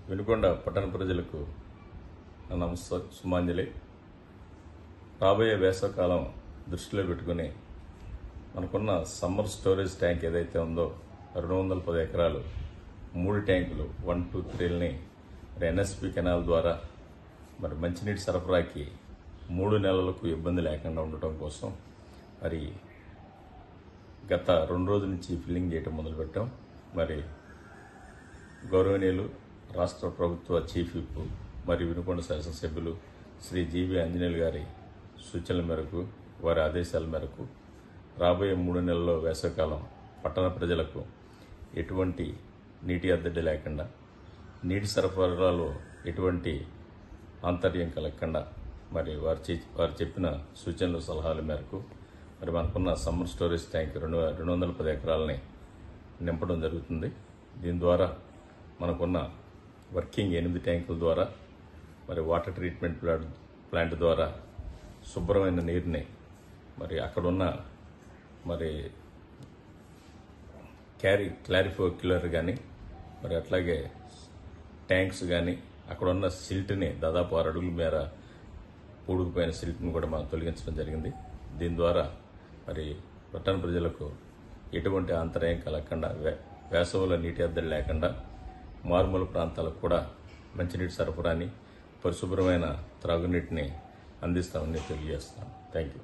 వినుకొండ పట్టణ ప్రజలకు నా సుమాంజలి. రాబోయే వేసవకాలం దృష్టిలో పెట్టుకుని మనకున్న సమ్మర్ స్టోరేజ్ ట్యాంక్ ఏదైతే ఉందో 210 ఎకరాలు 3 ట్యాంకులు 1, 2, 3ని ఎన్ఎస్పి కెనాల్ ద్వారా మరి మంచినీటి సరఫరాకి 3 నెలలకు ఇబ్బంది లేకుండా ఉండటం కోసం మరి గత 2 రోజుల నుంచి ఫిల్లింగ్ చేయటం మొదలుపెట్టాం. మరి గౌరవనీయులు రాష్ట్ర ప్రభుత్వ చీఫ్ విప్ మరియు వినుకొండ శాసనసభ్యులు శ్రీ జీవి ఆంజనేయులు గారి సూచనల మేరకు, వారి ఆదేశాల మేరకు రాబోయే 3 నెలల్లో వేసవికాలం పట్టణ ప్రజలకు ఎటువంటి నీటి ఎద్దడి లేకుండా, నీటి సరఫరాలో ఎటువంటి ఆంతర్యం కలగకుండా మరి వారు చెప్పిన సూచనలు సలహాల మేరకు మరి మనకున్న సమ్మర్ స్టోరేజ్ ట్యాంక్ 210 ఎకరాలని నింపడం జరుగుతుంది. దీని ద్వారా మనకున్న వర్కింగ్ 8 ట్యాంకుల ద్వారా మరి వాటర్ ట్రీట్మెంట్ ప్లాంట్ ద్వారా శుభ్రమైన నీరుని మరి అక్కడున్న మరి క్లారిఫికేటర్ కానీ మరి అట్లాగే ట్యాంక్స్ కానీ అక్కడున్న సిల్ట్ని దాదాపు 6 అడుగుల మేర పూడుకుపోయిన సిల్ట్ని కూడా మనం తొలగించడం జరిగింది. దీని ద్వారా మరి పట్టణ ప్రజలకు ఎటువంటి అంతరాయం కలగకుండా, వేసవిలో నీటి ఎద్దడి లేకుండా మారుమూల ప్రాంతాలకు కూడా మంచినీటి సరఫరాని, పరిశుభ్రమైన త్రాగునీటిని అందిస్తామని తెలియజేస్తున్నాను. Thank you.